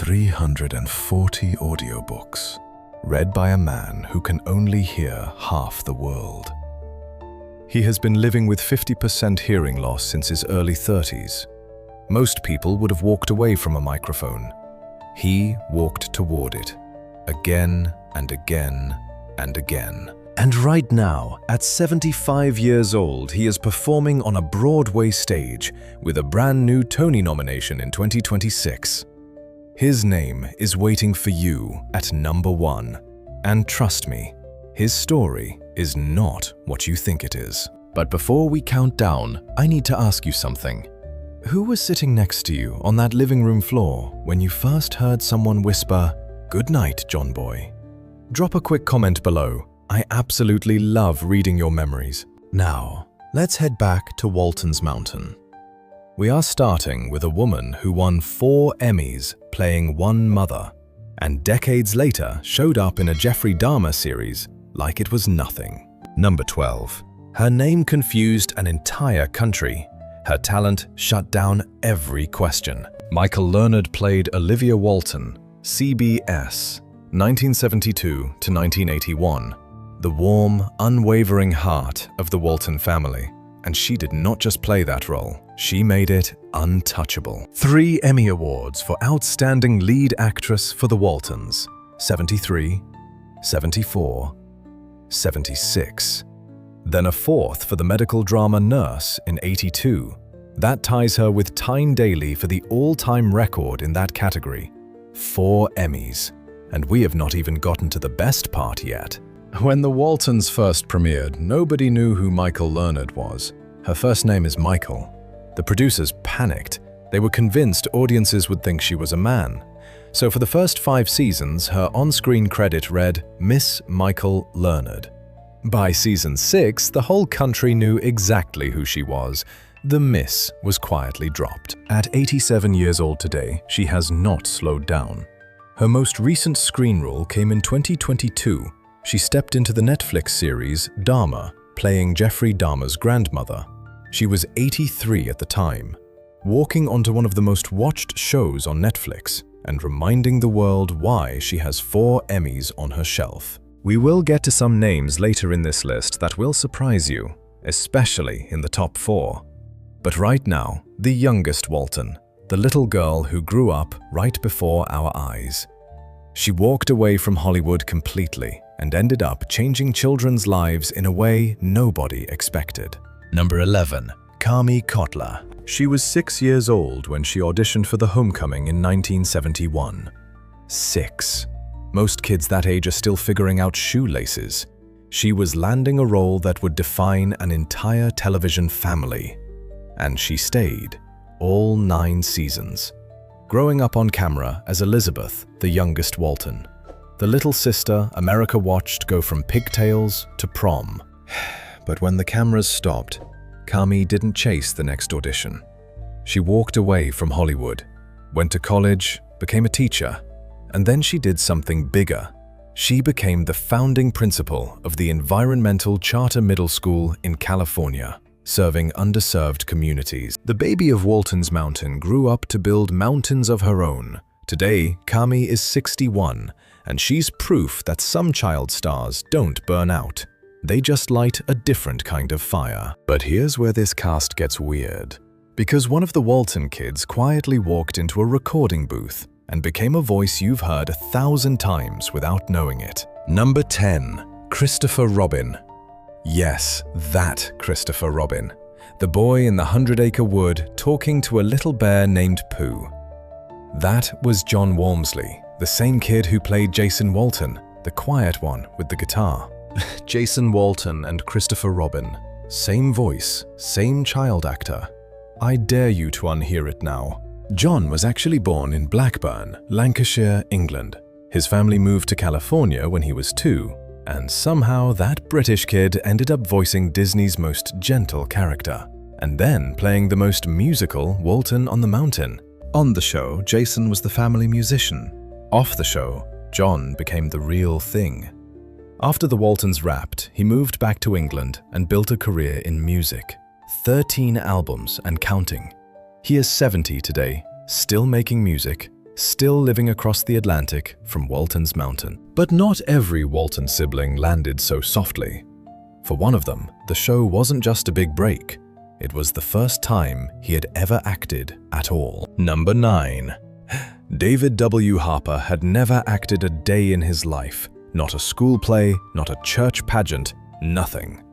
340 audiobooks, read by a man who can only hear half the world. He has been living with 50% hearing loss since his early 30s. Most people would have walked away from a microphone. He walked toward it, again and again and again. And right now, at 75 years old, he is performing on a Broadway stage with a brand new Tony nomination in 2026. His name is waiting for you at number 1. And trust me, his story is not what you think it is. But before we count down, I need to ask you something. Who was sitting next to you on that living room floor when you first heard someone whisper, "Good night, John boy"? Drop a quick comment below. I absolutely love reading your memories. Now, let's head back to Walton's Mountain. We are starting with a woman who won 4 Emmys playing one mother, and decades later showed up in a Jeffrey Dahmer series like it was nothing. Number 12. Her name confused an entire country. Her talent shut down every question. Michael Learned played Olivia Walton, CBS, 1972 to 1981. The warm, unwavering heart of the Walton family. And she did not just play that role, she made it untouchable. 3 Emmy Awards for Outstanding Lead Actress for the Waltons, 73, 74, 76. Then a 4th for the medical drama Nurse in 82. That ties her with Tyne Daly for the all-time record in that category. 4 Emmys. And we have not even gotten to the best part yet. When the Waltons first premiered, nobody knew who Michael Learned was. Her first name is Michael. The producers panicked. They were convinced audiences would think she was a man. So for the first 5 seasons, her on-screen credit read Miss Michael Learned. By season 6, the whole country knew exactly who she was. The Miss was quietly dropped. At 87 years old today, she has not slowed down. Her most recent screen role came in 2022. She stepped into the Netflix series Dahmer, playing Jeffrey Dahmer's grandmother. She was 83 at the time, walking onto one of the most watched shows on Netflix and reminding the world why she has 4 Emmys on her shelf. We will get to some names later in this list that will surprise you, especially in the top 4. But right now, the youngest Walton, the little girl who grew up right before our eyes. She walked away from Hollywood completely and ended up changing children's lives in a way nobody expected. Number 11. Cami Cotler. She was 6 years old when she auditioned for The Homecoming in 1971. 6. Most kids that age are still figuring out shoelaces. She was landing a role that would define an entire television family. And she stayed, all 9 seasons. Growing up on camera as Elizabeth, the youngest Walton. The little sister America watched go from pigtails to prom. But when the cameras stopped, Cami didn't chase the next audition. She walked away from Hollywood, went to college, became a teacher, and then she did something bigger. She became the founding principal of the Environmental Charter Middle School in California, serving underserved communities. The baby of Walton's Mountain grew up to build mountains of her own. Today, Cami is 61, and she's proof that some child stars don't burn out. They just light a different kind of fire. But here's where this cast gets weird. Because one of the Walton kids quietly walked into a recording booth and became a voice you've heard 1,000 times without knowing it. Number 10. Christopher Robin. Yes, that Christopher Robin. The boy in the 100-acre wood talking to a little bear named Pooh. That was John Walmsley, the same kid who played Jason Walton, the quiet one with the guitar. Jason Walton and Christopher Robin. Same voice, same child actor. I dare you to unhear it now. John was actually born in Blackburn, Lancashire, England. His family moved to California when he was 2, and somehow that British kid ended up voicing Disney's most gentle character, and then playing the most musical Walton on the Mountain. On the show, Jason was the family musician. Off the show, John became the real thing. After the Waltons wrapped, he moved back to England and built a career in music. 13 albums and counting. He is 70 today, still making music, still living across the Atlantic from Walton's mountain. But not every Walton sibling landed so softly. For one of them, the show wasn't just a big break. It was the first time he had ever acted at all. Number 9. David W. Harper had never acted a day in his life. Not a school play, not a church pageant, nothing.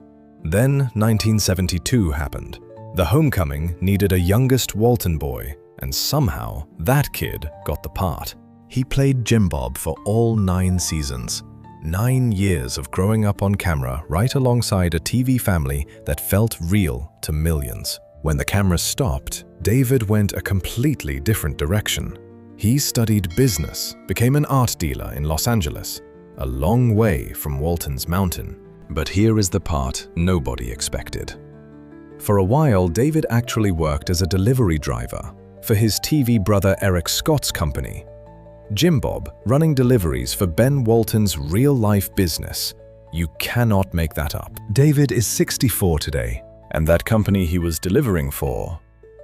Then 1972 happened. The homecoming needed a youngest Walton boy, and somehow that kid got the part. He played Jim Bob for all 9 seasons. 9 years of growing up on camera right alongside a TV family that felt real to millions. When the camera stopped, David went a completely different direction. He studied business, became an art dealer in Los Angeles, a long way from Walton's mountain. But here is the part nobody expected. For a while, David actually worked as a delivery driver for his TV brother Eric Scott's company, Jim Bob, running deliveries for Ben Walton's real-life business. You cannot make that up. David is 64 today, and that company he was delivering for,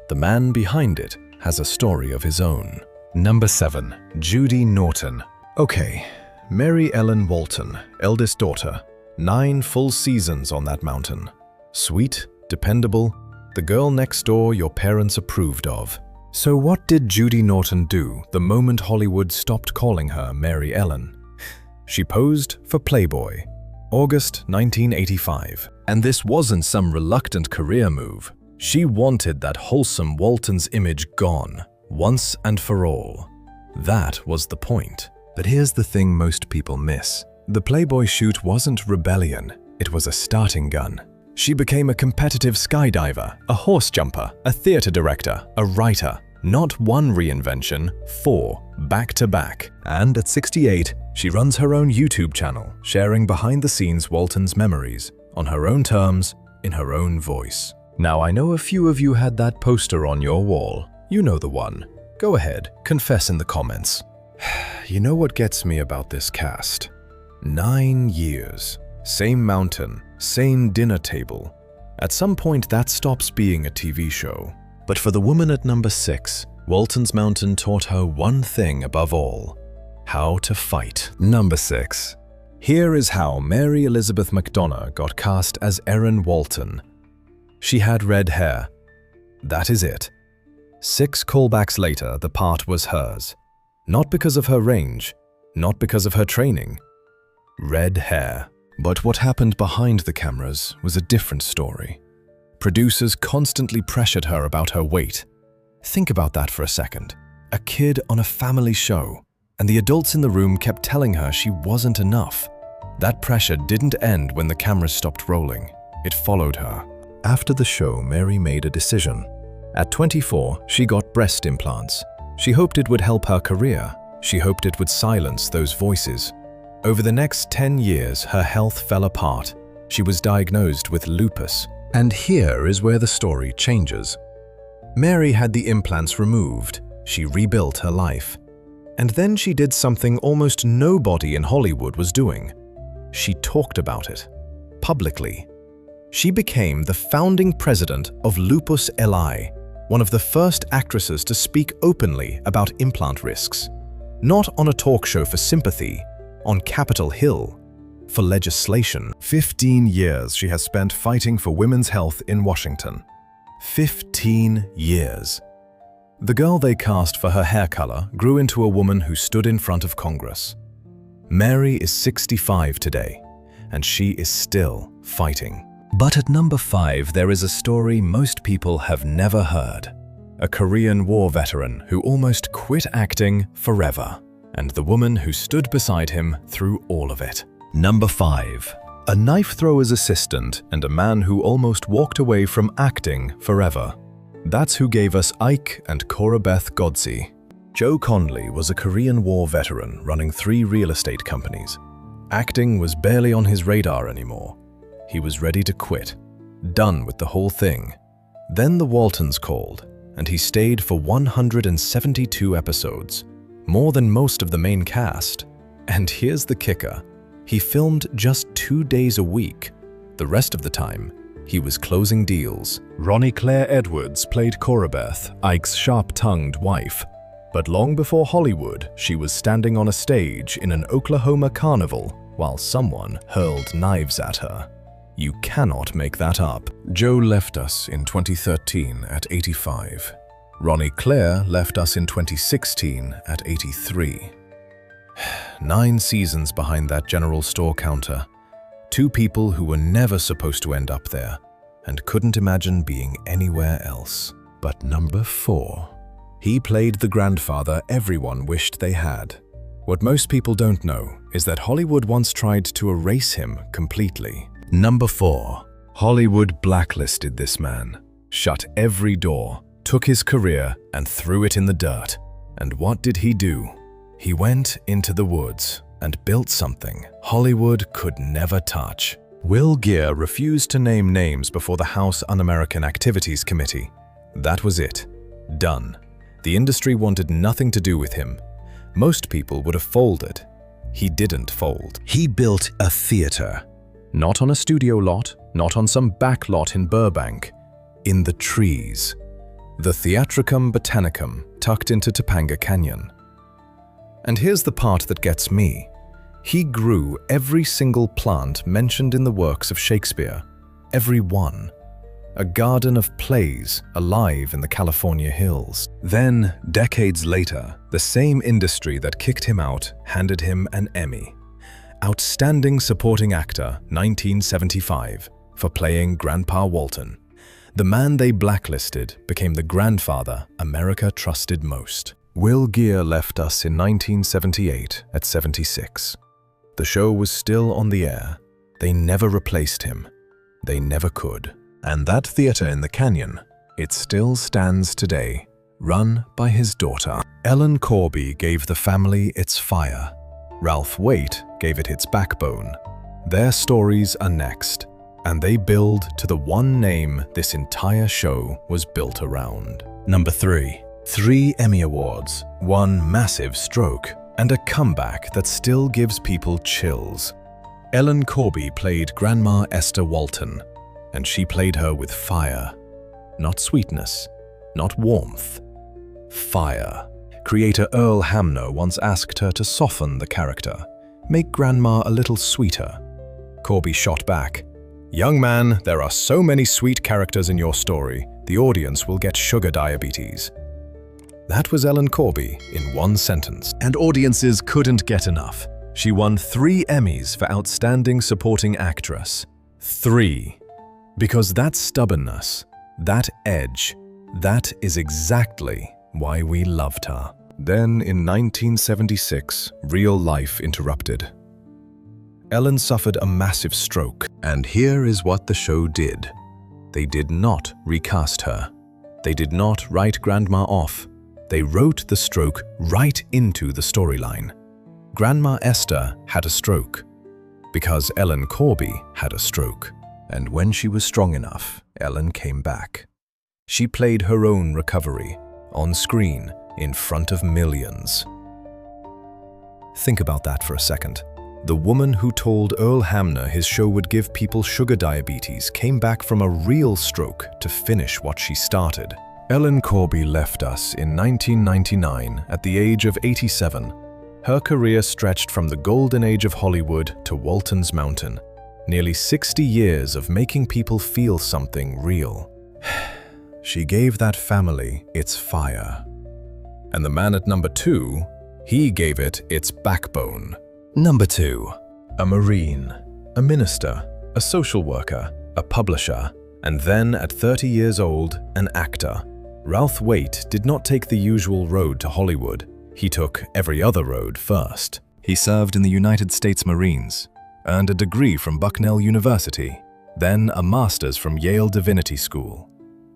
the man behind it, has a story of his own. Number 7. Judy Norton. Okay, Mary Ellen Walton, eldest daughter, 9 full seasons on that mountain. Sweet, dependable, the girl next door your parents approved of. So what did Judy Norton do the moment Hollywood stopped calling her Mary Ellen? She posed for Playboy, August 1985. And this wasn't some reluctant career move. She wanted that wholesome Walton's image gone, once and for all. That was the point. But here's the thing most people miss. The Playboy shoot wasn't rebellion, it was a starting gun. She became a competitive skydiver, a horse jumper, a theater director, a writer. Not one reinvention, 4, back to back. And at 68, she runs her own YouTube channel, sharing behind-the-scenes Walton's memories, on her own terms, in her own voice. Now I know a few of you had that poster on your wall. You know the one. Go ahead, confess in the comments. You know what gets me about this cast? 9 years, same mountain, same dinner table. At some point that stops being a TV show. But for the woman at number 6, Walton's Mountain taught her one thing above all: how to fight. Number 6. Here is how Mary Elizabeth McDonough got cast as Erin Walton. She had red hair. That is it. 6 callbacks later, the part was hers. Not because of her range, not because of her training. Red hair. But what happened behind the cameras was a different story. Producers constantly pressured her about her weight. Think about that for a second. A kid on a family show, and the adults in the room kept telling her she wasn't enough. That pressure didn't end when the cameras stopped rolling. It followed her. After the show, Mary made a decision. At 24, she got breast implants. She hoped it would help her career. She hoped it would silence those voices. Over the next 10 years, her health fell apart. She was diagnosed with lupus. And here is where the story changes. Mary had the implants removed. She rebuilt her life. And then she did something almost nobody in Hollywood was doing. She talked about it, publicly. She became the founding president of Lupus LI, one of the first actresses to speak openly about implant risks. Not on a talk show for sympathy, on Capitol Hill, for legislation. 15 years she has spent fighting for women's health in Washington. 15 years. The girl they cast for her hair color grew into a woman who stood in front of Congress. Mary is 65 today, and she is still fighting. But at number 5, there is a story most people have never heard. A Korean War veteran who almost quit acting forever, and the woman who stood beside him through all of it. Number 5. A knife thrower's assistant and a man who almost walked away from acting forever. That's who gave us Ike and Beth Godsey. Joe Conley was a Korean War veteran running 3 real estate companies. Acting was barely on his radar anymore. He was ready to quit, done with the whole thing. Then the Waltons called, and he stayed for 172 episodes, more than most of the main cast. And here's the kicker. He filmed just 2 days a week. The rest of the time, he was closing deals. Ronnie Claire Edwards played Beth, Ike's sharp-tongued wife. But long before Hollywood, she was standing on a stage in an Oklahoma carnival while someone hurled knives at her. You cannot make that up. Joe left us in 2013 at 85. Ronnie Claire left us in 2016 at 83. 9 seasons behind that general store counter. 2 people who were never supposed to end up there and couldn't imagine being anywhere else. But number 4. He played the grandfather everyone wished they had. What most people don't know is that Hollywood once tried to erase him completely. Number 4. Hollywood blacklisted this man, shut every door, took his career and threw it in the dirt. And what did he do? He went into the woods and built something Hollywood could never touch. Will Geer refused to name names before the House Un-American Activities Committee. That was it. Done. The industry wanted nothing to do with him. Most people would have folded. He didn't fold. He built a theater. Not on a studio lot, not on some back lot in Burbank. In the trees. The Theatricum Botanicum tucked into Topanga Canyon. And here's the part that gets me. He grew every single plant mentioned in the works of Shakespeare. Every one. A garden of plays alive in the California hills. Then, decades later, the same industry that kicked him out handed him an Emmy. Outstanding Supporting Actor, 1975, for playing Grandpa Walton. The man they blacklisted became the grandfather America trusted most. Will Geer left us in 1978 at 76. The show was still on the air. They never replaced him. They never could. And that theater in the canyon, it still stands today, run by his daughter. Ellen Corby gave the family its fire. Ralph Waite gave it its backbone. Their stories are next, and they build to the one name this entire show was built around. Number 3. 3 Emmy Awards, 1 massive stroke, and a comeback that still gives people chills. Ellen Corby played Grandma Esther Walton, and she played her with fire. Not sweetness, not warmth. Fire. Creator Earl Hamner once asked her to soften the character, make Grandma a little sweeter. Corby shot back, "Young man, there are so many sweet characters in your story, the audience will get sugar diabetes." That was Ellen Corby in 1 sentence. And audiences couldn't get enough. She won 3 Emmys for Outstanding Supporting Actress. 3. Because that stubbornness, that edge, that is exactly why we loved her. Then in 1976, real life interrupted. Ellen suffered a massive stroke, and here is what the show did. They did not recast her. They did not write Grandma off. They wrote the stroke right into the storyline. Grandma Esther had a stroke because Ellen Corby had a stroke. And when she was strong enough, Ellen came back. She played her own recovery, on screen, in front of millions. Think about that for a second. The woman who told Earl Hamner his show would give people sugar diabetes came back from a real stroke to finish what she started. Ellen Corby left us in 1999 at the age of 87. Her career stretched from the golden age of Hollywood to Walton's Mountain. Nearly 60 years of making people feel something real. She gave that family its fire. And the man at number 2, he gave it its backbone. Number 2, a Marine, a minister, a social worker, a publisher, and then at 30 years old, an actor. Ralph Waite did not take the usual road to Hollywood. He took every other road first. He served in the United States Marines, earned a degree from Bucknell University, then a master's from Yale Divinity School.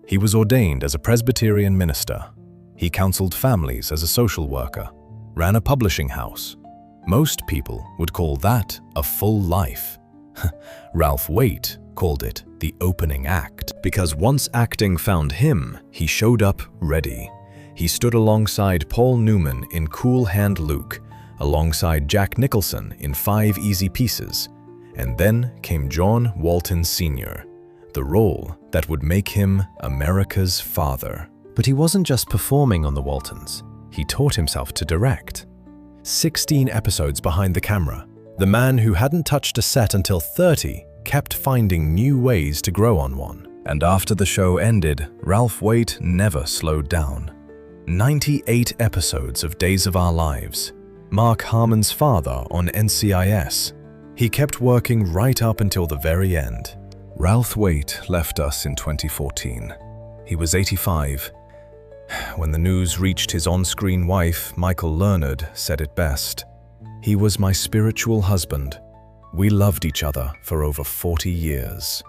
He was ordained as a Presbyterian minister. He counseled families as a social worker, ran a publishing house. Most people would call that a full life. Ralph Waite called it the opening act, because once acting found him, he showed up ready. He stood alongside Paul Newman in Cool Hand Luke, alongside Jack Nicholson in 5 Easy Pieces, and then came John Walton Sr., the role that would make him America's father. But he wasn't just performing on the Waltons. he taught himself to direct. 16 episodes behind the camera, the man who hadn't touched a set until 30 kept finding new ways to grow on one. And after the show ended, Ralph Waite never slowed down. 98 episodes of Days of Our Lives. Mark Harmon's father on NCIS. He kept working right up until the very end. Ralph Waite left us in 2014. He was 85. When the news reached his on-screen wife, Michael Learned said it best. He was my spiritual husband. We loved each other for over 40 years.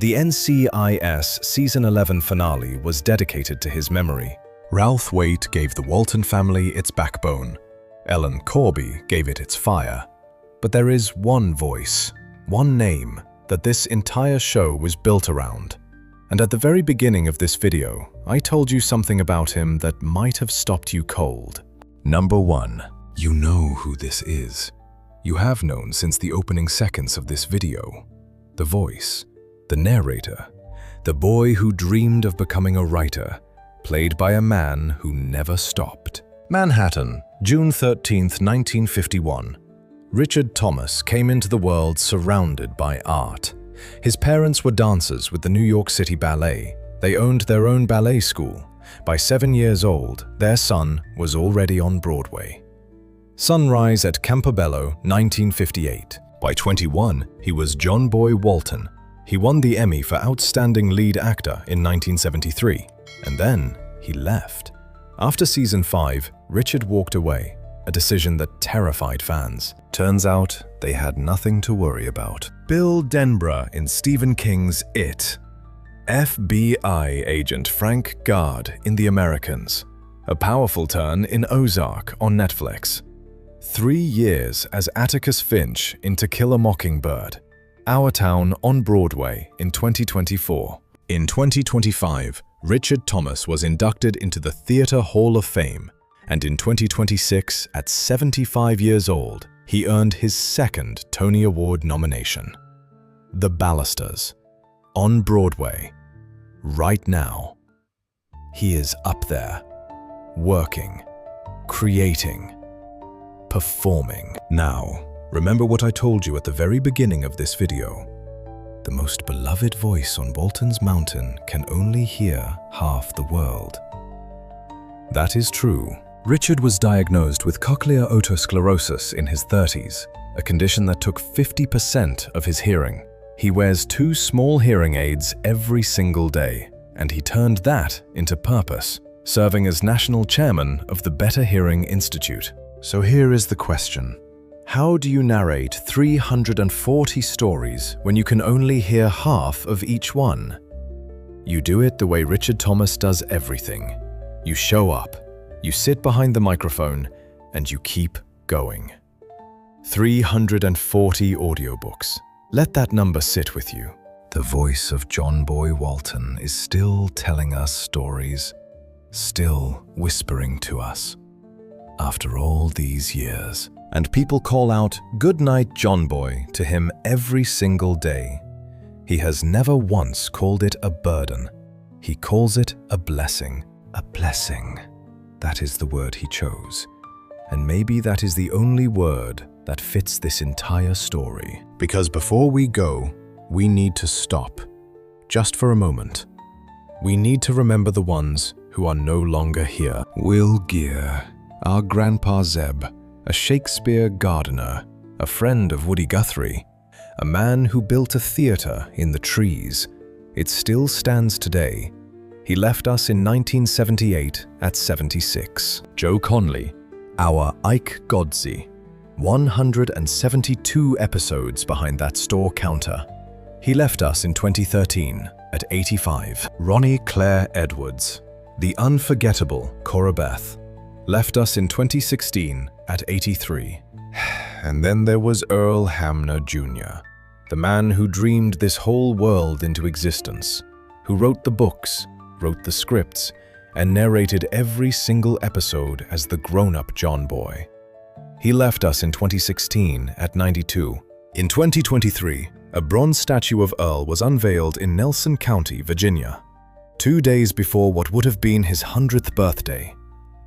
The NCIS Season 11 finale was dedicated to his memory. Ralph Waite gave the Walton family its backbone. Ellen Corby gave it its fire. But there is one voice, one name, that this entire show was built around. And at the very beginning of this video, I told you something about him that might have stopped you cold. Number 1. You know who this is. You have known since the opening seconds of this video. The voice, the narrator, the boy who dreamed of becoming a writer, played by a man who never stopped. Manhattan, June 13th, 1951. Richard Thomas came into the world surrounded by art. His parents were dancers with the New York City Ballet. They owned their own ballet school. By 7 years old, their son was already on Broadway. Sunrise at Campobello, 1958. By 21, he was John Boy Walton. He won the Emmy for Outstanding Lead Actor in 1973, and then he left. After season 5, Richard walked away, a decision that terrified fans. Turns out, they had nothing to worry about. Bill Denborough in Stephen King's It. FBI agent Frank Gard in The Americans. A powerful turn in Ozark on Netflix. 3 years as Atticus Finch in To Kill a Mockingbird. Our Town on Broadway in 2024. In 2025, Richard Thomas was inducted into the Theatre Hall of Fame, and in 2026, at 75 years old, he earned his second Tony Award nomination. The Ballisters, on Broadway, right now. He is up there, working, creating, performing. Now, remember what I told you at the very beginning of this video. The most beloved voice on Walton's Mountain can only hear half the world. That is true. Richard was diagnosed with cochlear otosclerosis in his 30s, a condition that took 50% of his hearing. He wears 2 small hearing aids every single day, and he turned that into purpose, serving as national chairman of the Better Hearing Institute. So here is the question. How do you narrate 340 stories when you can only hear half of each one? You do it the way Richard Thomas does everything. You show up, you sit behind the microphone, and you keep going. 340 audiobooks. Let that number sit with you. The voice of John Boy Walton is still telling us stories, still whispering to us. After all these years. And people call out, "Good night, John Boy," to him every single day. He has never once called it a burden. He calls it a blessing. A blessing. That is the word he chose. And maybe that is the only word that fits this entire story. Because before we go, we need to stop. Just for a moment. We need to remember the ones who are no longer here. Will Geer, our grandpa Zeb, a Shakespeare gardener, a friend of Woody Guthrie, a man who built a theater in the trees. It still stands today. He left us in 1978 at 76. Joe Conley, our Ike Godsey, 172 episodes behind that store counter. He left us in 2013 at 85. Ronnie Claire Edwards, the unforgettable Cora Beth, left us in 2016 at 83. And then there was Earl Hamner Jr., the man who dreamed this whole world into existence, who wrote the books, wrote the scripts, and narrated every single episode as the grown-up John Boy. He left us in 2016 at 92. In 2023, a bronze statue of Earl was unveiled in Nelson County, Virginia, 2 days before what would have been his 100th birthday.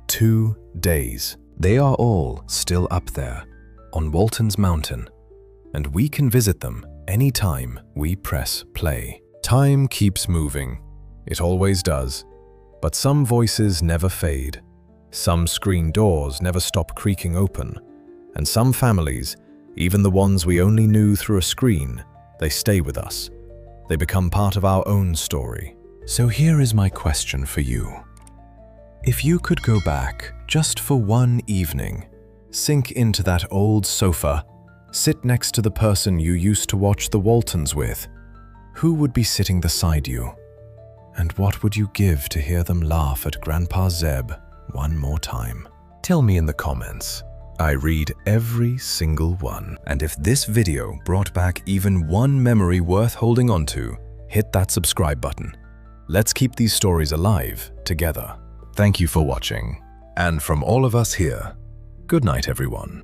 2 days. They are all still up there on Walton's mountain, and we can visit them anytime we press play. Time keeps moving. It always does. But some voices never fade. Some screen doors never stop creaking open. And some families, even the ones we only knew through a screen, they stay with us. They become part of our own story. So here is my question for you. If you could go back just for one evening, sink into that old sofa, sit next to the person you used to watch the Waltons with, who would be sitting beside you? And what would you give to hear them laugh at Grandpa Zeb one more time? Tell me in the comments. I read every single one. And if this video brought back even one memory worth holding on to, hit that subscribe button. Let's keep these stories alive together. Thank you for watching. And from all of us here, good night, everyone.